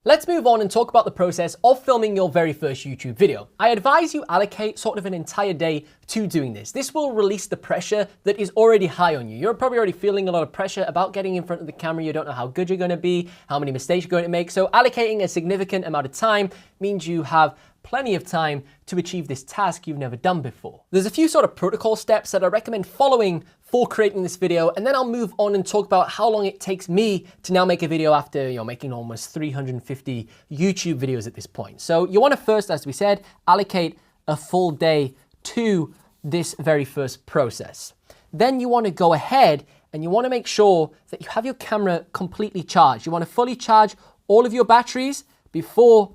Let's move on and talk about the process of filming your very first YouTube video. I advise you allocate sort of an entire day to doing this. This will release the pressure that is already high on you. You're probably already feeling a lot of pressure about getting in front of the camera. You don't know how good you're going to be, how many mistakes you're going to make. So allocating a significant amount of time means you have plenty of time to achieve this task you've never done before. There's a few sort of protocol steps that I recommend following for creating this video, and then I'll move on and talk about how long it takes me to now make a video after making almost 350 YouTube videos at this point. So you want to first, as we said, allocate a full day to this very first process. Then you want to go ahead and you want to make sure that you have your camera completely charged. You want to fully charge all of your batteries before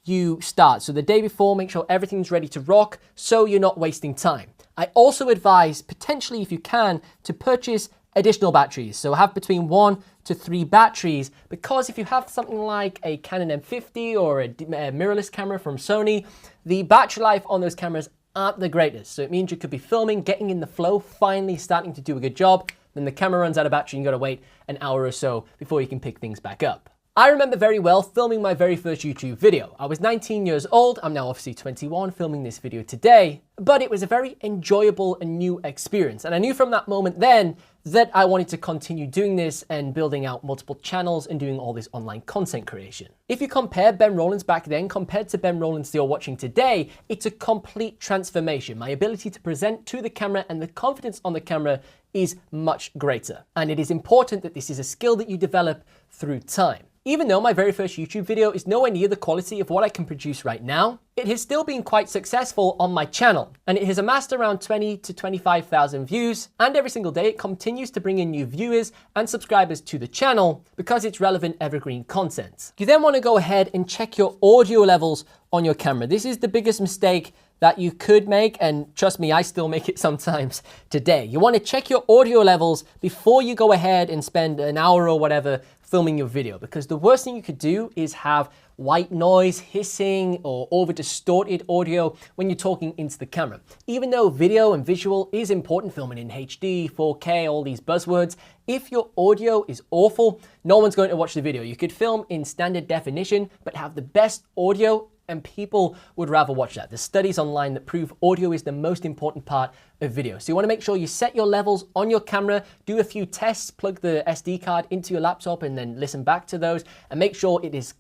you start. So the day before, make sure everything's ready to rock so you're not wasting time. I also advise, potentially if you can, to purchase additional batteries. So have between 1 to 3 batteries, because if you have something like a Canon M50 or a mirrorless camera from Sony, the battery life on those cameras aren't the greatest. So it means you could be filming, getting in the flow, finally starting to do a good job, then the camera runs out of battery and you gotta wait an hour or so before you can pick things back up. I remember very well filming my very first YouTube video. I was 19 years old, I'm now obviously 21 filming this video today, but it was a very enjoyable and new experience. And I knew from that moment then that I wanted to continue doing this and building out multiple channels and doing all this online content creation. If you compare Ben Rowlands back then compared to Ben Rowlands you're watching today, it's a complete transformation. My ability to present to the camera and the confidence on the camera is much greater. And it is important that this is a skill that you develop through time. Even though my very first YouTube video is nowhere near the quality of what I can produce right now, it has still been quite successful on my channel, and it has amassed around 20 to 25,000 views, and every single day it continues to bring in new viewers and subscribers to the channel because it's relevant evergreen content. You then want to go ahead and check your audio levels on your camera. This is the biggest mistake that you could make, and trust me, I still make it sometimes today. You want to check your audio levels before you go ahead and spend an hour or whatever filming your video, because the worst thing you could do is have white noise, hissing, or over distorted audio when you're talking into the camera. Even though video and visual is important, filming in HD, 4K, all these buzzwords, if your audio is awful, no one's going to watch the video. You could film in standard definition, but have the best audio and people would rather watch that. There's studies online that prove audio is the most important part of video. So you want to make sure you set your levels on your camera, do a few tests, plug the SD card into your laptop and then listen back to those and make sure it is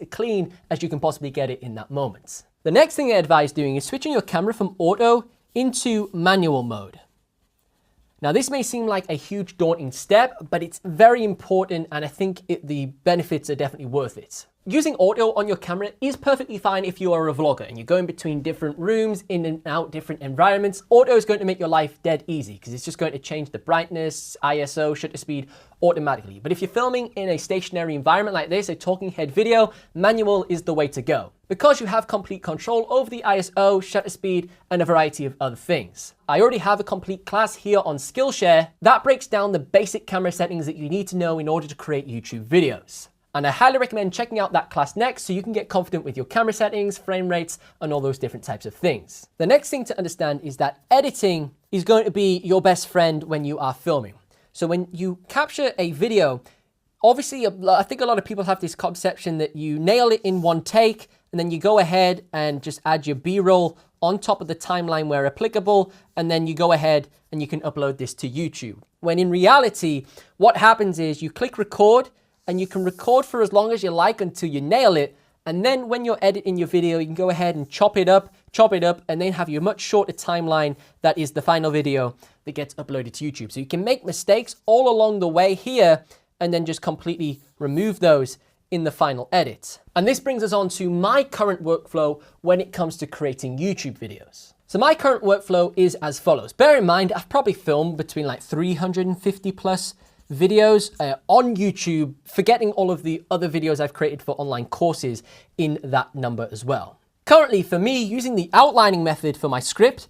clean as you can possibly get it in that moment. The next thing I advise doing is switching your camera from auto into manual mode. Now this may seem like a huge daunting step, but it's very important and I think the benefits are definitely worth it. Using audio on your camera is perfectly fine if you are a vlogger and you're going between different rooms, in and out, different environments. Audio is going to make your life dead easy because it's just going to change the brightness, ISO, shutter speed automatically. But if you're filming in a stationary environment like this, a talking head video, manual is the way to go because you have complete control over the ISO, shutter speed, and a variety of other things. I already have a complete class here on Skillshare that breaks down the basic camera settings that you need to know in order to create YouTube videos. And I highly recommend checking out that class next so you can get confident with your camera settings, frame rates, and all those different types of things. The next thing to understand is that editing is going to be your best friend when you are filming. So when you capture a video, obviously, I think a lot of people have this conception that you nail it in one take, and then you go ahead and just add your B-roll on top of the timeline where applicable, and then you go ahead and you can upload this to YouTube. When in reality, what happens is you click record, and you can record for as long as you like until you nail it. And then when you're editing your video, you can go ahead and chop it up, and then have your much shorter timeline that is the final video that gets uploaded to YouTube. So you can make mistakes all along the way here and then just completely remove those in the final edit. And this brings us on to my current workflow when it comes to creating YouTube videos. So my current workflow is as follows. Bear in mind, I've probably filmed between like 350 plus videos on YouTube, forgetting all of the other videos I've created for online courses in that number as well. Currently for me, using the outlining method for my script,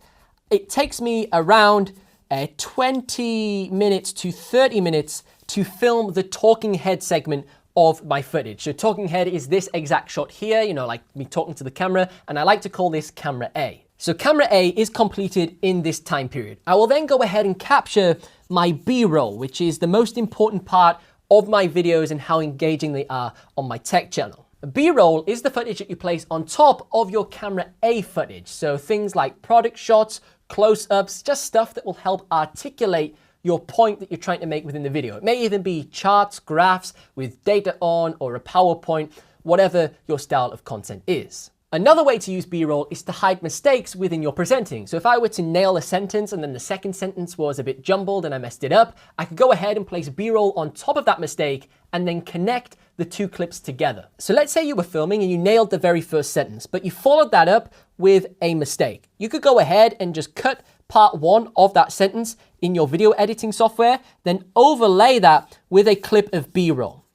it takes me around 20 minutes to 30 minutes to film the talking head segment of my footage. So talking head is this exact shot here, like me talking to the camera, and I like to call this camera A. So camera A is completed in this time period. I will then go ahead and capture my B-roll, which is the most important part of my videos and how engaging they are on my tech channel. B-roll is the footage that you place on top of your camera A footage. So things like product shots, close-ups, just stuff that will help articulate your point that you're trying to make within the video. It may even be charts, graphs with data on, or a PowerPoint, whatever your style of content is. Another way to use B-roll is to hide mistakes within your presenting. So if I were to nail a sentence and then the second sentence was a bit jumbled and I messed it up, I could go ahead and place B-roll on top of that mistake and then connect the two clips together. So let's say you were filming and you nailed the very first sentence, but you followed that up with a mistake. You could go ahead and just cut part one of that sentence in your video editing software, then overlay that with a clip of B-roll.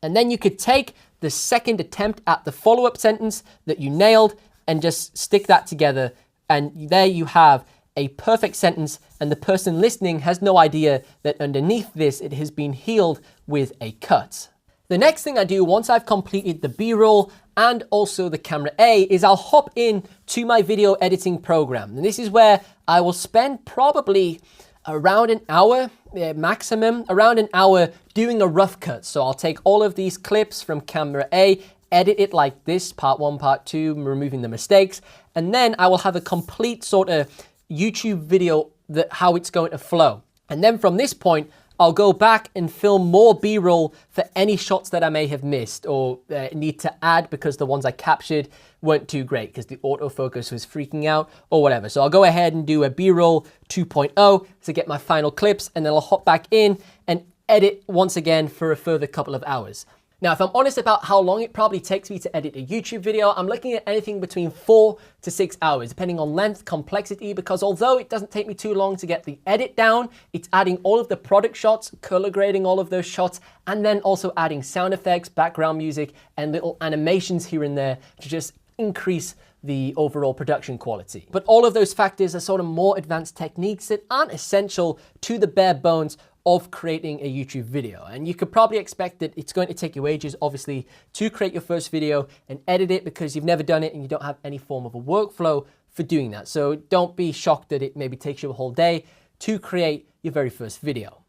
And then you could take the second attempt at the follow-up sentence that you nailed and just stick that together. And there you have a perfect sentence, and the person listening has no idea that underneath this, it has been healed with a cut. The next thing I do once I've completed the B-roll and also the camera A is I'll hop in to my video editing program. And this is where I will spend probably around an hour, maximum, around an hour doing a rough cut. So I'll take all of these clips from camera A, edit it like this, part one, part two, removing the mistakes, and then I will have a complete sort of YouTube video that how it's going to flow. And then from this point, I'll go back and film more B-roll for any shots that I may have missed or need to add because the ones I captured weren't too great because the autofocus was freaking out or whatever. So I'll go ahead and do a B-roll 2.0 to get my final clips, and then I'll hop back in and edit once again for a further couple of hours. Now, if I'm honest about how long it probably takes me to edit a YouTube video, I'm looking at anything between 4 to 6 hours, depending on length, complexity, because although it doesn't take me too long to get the edit down, it's adding all of the product shots, color grading all of those shots, and then also adding sound effects, background music, and little animations here and there to just increase the overall production quality. But all of those factors are sort of more advanced techniques that aren't essential to the bare bones of creating a YouTube video. And you could probably expect that it's going to take you ages, obviously, to create your first video and edit it because you've never done it and you don't have any form of a workflow for doing that. So don't be shocked that it maybe takes you a whole day to create your very first video.